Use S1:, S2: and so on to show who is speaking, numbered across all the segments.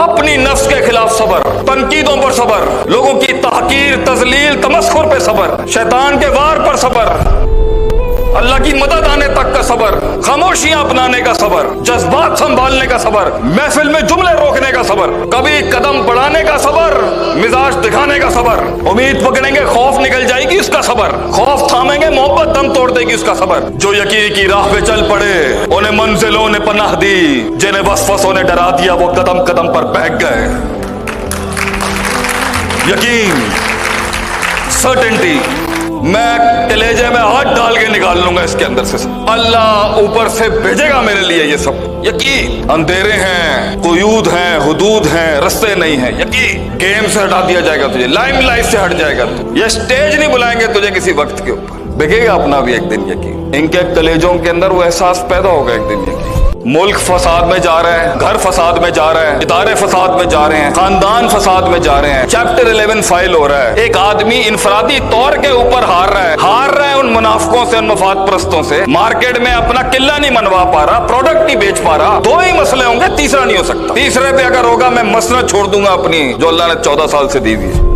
S1: अपनी नफ्स के खिलाफ सबर, तनकीदों पर सबर, लोगों की तहकीर, तजलील, तमस्खुर पे सबर, शैतान के वार पर सबर, अल्लाह की मदद आने तक का सबर, खामोशियां अपनाने का सबर, जज्बात संभालने का सबर, महफिल में जुमले रोकने का सबर, कभी कदम बढ़ाने का सबर, मिजाज दिखाने का सबर, उम्मीद पकड़ेंगे खौफ निकल जाएगी उसका सबर, खौफ थामेंगे मोहब्बत दम तोड़ देगी उसका सबर। जो यकीन की राह पे चल पड़े उन्हें मंजिलों ने पनाह दी, जिन्हें वसवसों ने डरा दिया वो कदम कदम पर बैठ गए। यकीन, सर्टेनिटी, मैं कलेजे में हाथ डाल के निकाल लूंगा इसके अंदर से, अल्लाह ऊपर से भेजेगा मेरे लिए ये सब। यकीन, अंधेरे हैं, कुयूद हैं, हुदूद हैं, रस्ते नहीं हैं। यकीन, गेम से हटा दिया जाएगा तुझे, लाइमलाइट से हट जाएगा तू, ये स्टेज नहीं बुलाएंगे तुझे किसी वक्त के ऊपर, बिकेगा अपना भी एक दिन। यकीन, इनके कलेजों के अंदर वो एहसास पैदा होगा एक दिन। यकीन, मुल्क फसाद में जा रहा है, घर फसाद में जा रहा है, इदारे फसाद में जा रहे हैं, खानदान फसाद में जा रहे हैं, चैप्टर 11 फाइल हो रहा है, एक आदमी इनफरादी तौर के ऊपर हार रहा है उन मुनाफिकों से, उन मफाद परस्तों से, मार्केट में अपना किला नहीं मनवा पा रहा, प्रोडक्ट नहीं बेच पा रहा। दो ही मसले होंगे, तीसरा नहीं हो सकता। तीसरे पे अगर होगा मैं मसनद छोड़ दूंगा अपनी जो अल्लाह ने 14 साल से दी हुई है।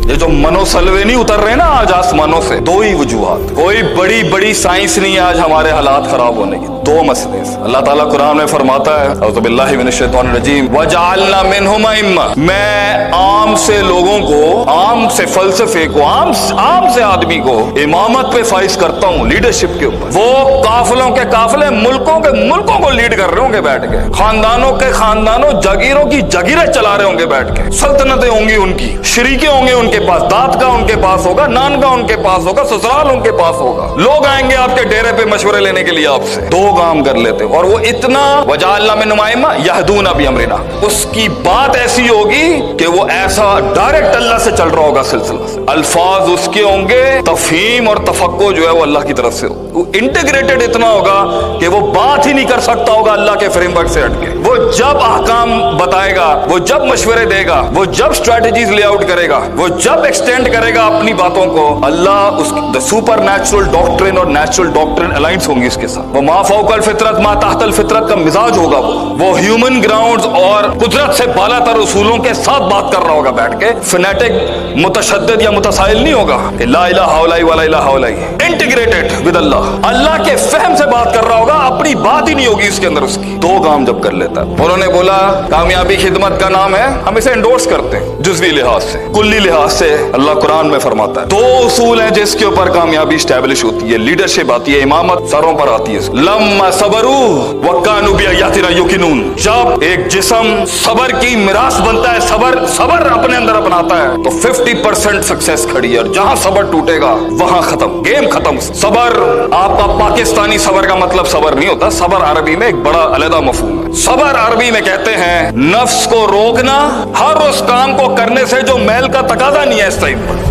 S1: ये जो मनोसलवे नहीं उतर रहे ना आज आसमानों से, दो ही वजूहात, कोई बड़ी बड़ी साइंस नहीं है आज हमारे हालात खराब होने की, दो मसले। अल्लाह ताला कुरान में फरमाता है, औज़ु बिल्लाहि मिनश शैतानिर रजीम, वजअलना मिनहुम अइम्मा, मैं आम से लोगों को, आम से फलसफे को, आम से आदमी को इमामत पे फाइज करता हूँ, लीडरशिप के ऊपर। वो काफिलों के काफिले, मुल्कों के मुल्कों को लीड कर रहे होंगे बैठ के, खानदानों के खानदानों, जागीरों की जागीरें चला रहे होंगे बैठ के, सल्तनतें होंगी उनकी, शरीके होंगे उनके पास, दाद का उनके पास होगा, नान का उनके पास होगा, ससुराल उनके पास होगा। लोग आएंगे आपके डेरे पे मशवरे लेने के लिए आपसे, दो काम कर लेते हो, और वो इतना वजअलना मिनहुम अइम्मा यहदूना बिअमरिना, उसकी बात ऐसी होगी कि वो ऐसा डायरेक्ट अल्लाह से चल रहा होगा सिलसिला से, अल्फाज उसके होंगे, तफहीम और तफक्को जो है वो अल्लाह की तरफ से हो, इंटीग्रेटेड इतना होगा कि वो बात ही नहीं कर सकता होगा अल्लाह के फ्रेमवर्क से हटके। वो जब अहकाम बताएगा, वो जब मशवरे देगा, वो जब स्ट्रेटजीज लेआउट करेगा, वो जब एक्सटेंड करेगा अपनी बातों को, अल्लाह उसकी सुपर नेचुरल डॉक्ट्रिन और नेचुरल डॉक्ट्रिन अलाइंस होंगी उसके साथ। वो मा फौकल फितरत मा तहतल फितरत का मिजाज होगा, वो ह्यूमन ग्राउंड्स और कुदरत से बालातर उसूलों के साथ बात कर रहा होगा बैठ के, फिनेटिक मुतशद्दिद या मुतसाइल नहीं होगा, ला इलाहा इल्लल्लाह वला इलाहा इल्लल्लाह, इंटीग्रेटेड विद अल्लाह, अल्लाह के फहम से बात कर रहा होगा, अपनी बात ही नहीं होगी इसके अंदर उसकी। दो काम जब कर लेता है, उन्होंने बोला कामयाबी खिदमत का नाम है, हम इसे एंडोर्स करते हैं जुज़वी लिहाज से, कुल्ली लिहाज से। अल्लाह कुरान में फरमाता है दो उसूल हैं जिसके ऊपर कामयाबी स्टैब्लिश होती है, लीडरशिप आती है, इमामत सरों पर आती है। लम्मा सबरू व कानू बिआयातिना युकिनून, जब एक जिस्म सबर की मिरास बनता है, सबर अपने अंदर अपनाता है, तो 50% सक्सेस खड़ी है, और जहां सबर टूटेगा वहां खत्म, गेम खत्म। सबर आपका पाकिस्तानी सबर का मतलब सबर नहीं होता, सबर अरबी में एक बड़ा अलग मफहूम है। सबर अरबी में कहते हैं नफ्स को रोकना, हर उस काम को करने से जो मैल का तकाजा नहीं है इस टाइम पर,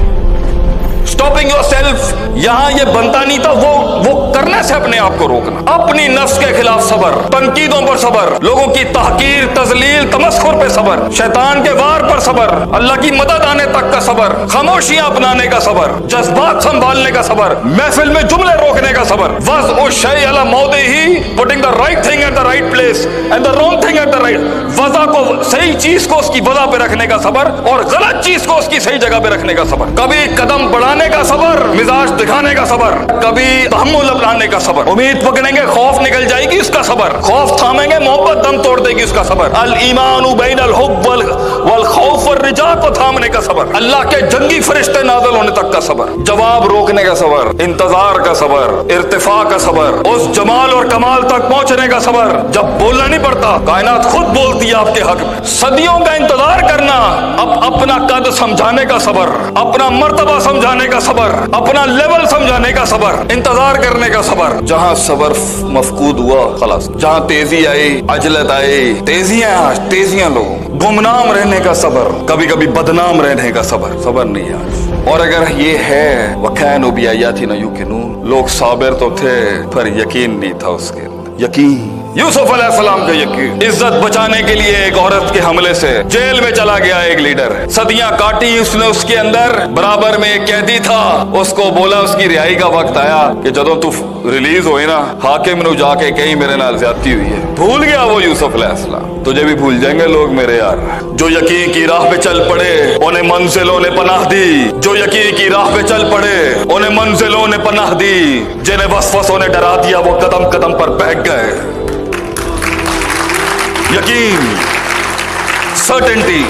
S1: स्टॉपिंग योरसेल्फ, यहां ये बनता नहीं था, वो करने से अपने आप को रोकना, अपनी नफ्स के खिलाफ सबर, तनकीदों पर सबर, लोगों की तहकीर, तजलील, तमस्खुर पे सबर, शैतान के वार पर सबर, अल्लाह की मदद आने तक का सबर, खामोशियां अपनाने का सबर, जज्बात संभालने का सबर, महफिल में जुमले रोकने का सबर, वज़अ शै अला मौदिही, putting the right thing at the right place and the wrong thing at the right, वज़ा को, सही चीज को उसकी वज़ा पे रखने का सबर, और गलत चीज को उसकी सही जगह पे रखने का सबर, कभी कदम बढ़ाने का सबर, मिजाज दिखाने का सबर, कभी तहम्मुल अपनाने का सबर, उम्मीद पकड़ेंगे खौफ निकल जाएगी उसका सबर, खौफ थामेंगे मोहब्बत दम तोड़ देगी उसका सबर, अल ईमानु बैनल हुब्ब वल खौफ वर रिजा को थामने का सबर, अल्लाह के जंगी फरिश्ते नाज़िल होने तक का सबर, जवाब रोकने का सबर, इंतजार का सबर, इर्तिफा का सबर, उस जमाल और कमाल तक पहुंचने का सबर जब बोलना नहीं पड़ता, कायनात खुद बोलती है आपके हक में, सदियों का इंतजार करना, अब अपना कद समझाने का सबर, अपना मर्तबा समझाने का सबर, अपना लेवल समझाने का सबर, इंतजार करने का सबर। जहां सबर मफकूद हुआ खलास, जहां तेजी आई, अजलत आई, तेजियां लोगों, गुमनाम रहने का सबर, कभी कभी बदनाम रहने का सबर, सबर नहीं आज। और अगर ये है वकानु बिआयातिना युकिनून, लोग साबिर तो थे पर यकीन नहीं था उसके अंदर, यकीन। यूसुफ अलैहिस्सलाम का यकीन, इज्जत बचाने के लिए एक औरत के हमले से जेल में चला गया एक लीडर, सदियां काटी उसने, उसके अंदर बराबर में एक कैदी था, उसको बोला उसकी रिहाई का वक्त आया कि जदों तू रिलीज होए ना, हाकिम ने जाके कहीं मेरे नाल ज्यादती हुई है, भूल गया वो यूसुफ अलैहिस्सलाम, तुझे भी भूल जाएंगे लोग मेरे यार। जो यकीन की राह पे चल पड़े उन्हें मंजिलों ने पनाह दी, जो यकीन की राह पे चल पड़े उन्हें मंजिलों ने पनाह दी, जिन्हें वसवसों ने डरा दिया वो कदम कदम पर बैठ गए। यकीन, सर्टेनिटी,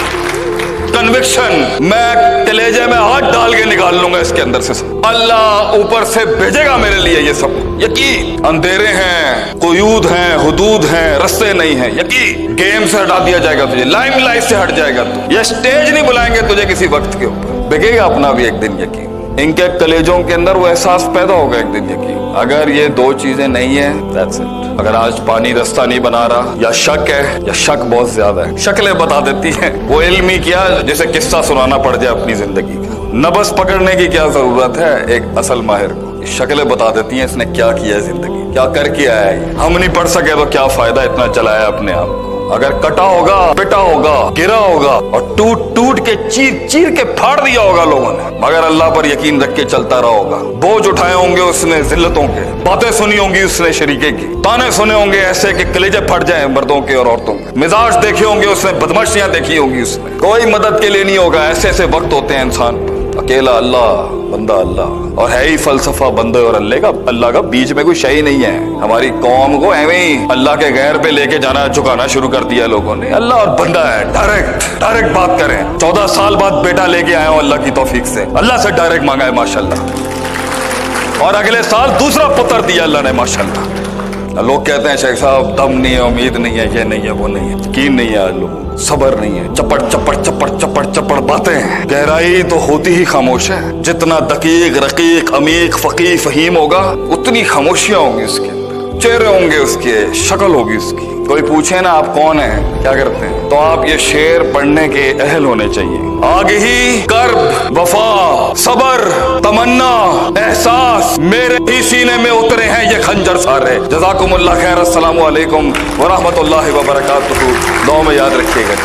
S1: कन्विक्शन, मैं कलेजे में हाथ डाल के निकाल लूंगा इसके अंदर से। अल्लाह ऊपर से भेजेगा मेरे लिए ये सब। यकीन, अंधेरे हैं, कुयूद हैं, हुदूद हैं, रस्ते नहीं हैं। यकीन, गेम से हटा दिया जाएगा तुझे, लाइमलाइट से हट जाएगा तू। ये स्टेज नहीं बुलाएंगे तुझे किसी वक्त के ऊपर, बिकेगा अपना भी एक दिन। यकीन, इनके कलेजों के अंदर वो एहसास पैदा होगा एक दिन। यकीन, अगर ये दो चीजें नहीं है, that's it। अगर आज पानी रास्ता नहीं बना रहा, या शक है, या शक बहुत ज्यादा है। शक्लें बता देती हैं, वो इल्म ही क्या जैसे किस्सा सुनाना पड़ जाए अपनी जिंदगी का। नबस पकड़ने की क्या जरूरत है एक असल माहिर को, शक्लें बता देती हैं इसने क्या किया है जिंदगी, क्या करके आया है। हम नहीं पढ़ सके तो क्या फायदा इतना चलाया अपने आप को। अगर कटा होगा, पिटा होगा, गिरा होगा और टूट टूट के चीर चीर के फाड़ दिया होगा लोगों ने, मगर अल्लाह पर यकीन रख के चलता रहा होगा। बोझ उठाए होंगे उसने जिल्लतों के, बातें सुनी होंगी उसने शरीके की, ताने सुने होंगे ऐसे कि कलेजे फट जाए मर्दों के और औरतों के, मिजाज देखे होंगे उसने, बदमाशियां देखी होंगी उसने। कोई मदद के लिए नहीं होगा। ऐसे ऐसे वक्त होते हैं इंसान पर, अकेला अल्लाह, बंदा अल्लाह, और है ही फलसफा बंदे और अल्लाह का बीच में कोई शय नहीं है। हमारी कौम को एवं ही अल्लाह के गैर पे लेके जाना, झुकाना शुरू कर दिया लोगों ने। अल्लाह और बंदा है, डायरेक्ट बात करें। 14 साल बाद बेटा लेके आया हूं अल्लाह की तौफीक से, अल्लाह से डायरेक्ट मांगा है माशाल्लाह, और अगले साल दूसरा पुत्र दिया अल्लाह ने माशाल्लाह। लोग कहते हैं शेख साहब दम नहीं है, उम्मीद नहीं है, ये नहीं है, वो नहीं है, यकीन नहीं है, लोग सबर नहीं है, चपड़ चपड़ चपड़ चपड़ चपड़ बातें हैं। गहराई तो होती ही खामोश है। जितना दकीक रकीक अमीक फकीर फहीम होगा उतनी खामोशियां होंगी उसके अंदर, चेहरे होंगे उसके, शक्ल होगी उसकी। कोई पूछे ना आप कौन हैं, क्या करते हैं, तो आप ये शेर पढ़ने के अहल होने चाहिए। आगे ही कर्ब, वफा, सबर, तमन्ना, एहसास मेरे ही सीने में उतरे हैं ये खंजर सारे। जज़ाकुमुल्लाह खैर। अस्सलामु अलैकुम व रहमतुल्लाहि व बरकातुहू। दुआ में याद रखिएगा।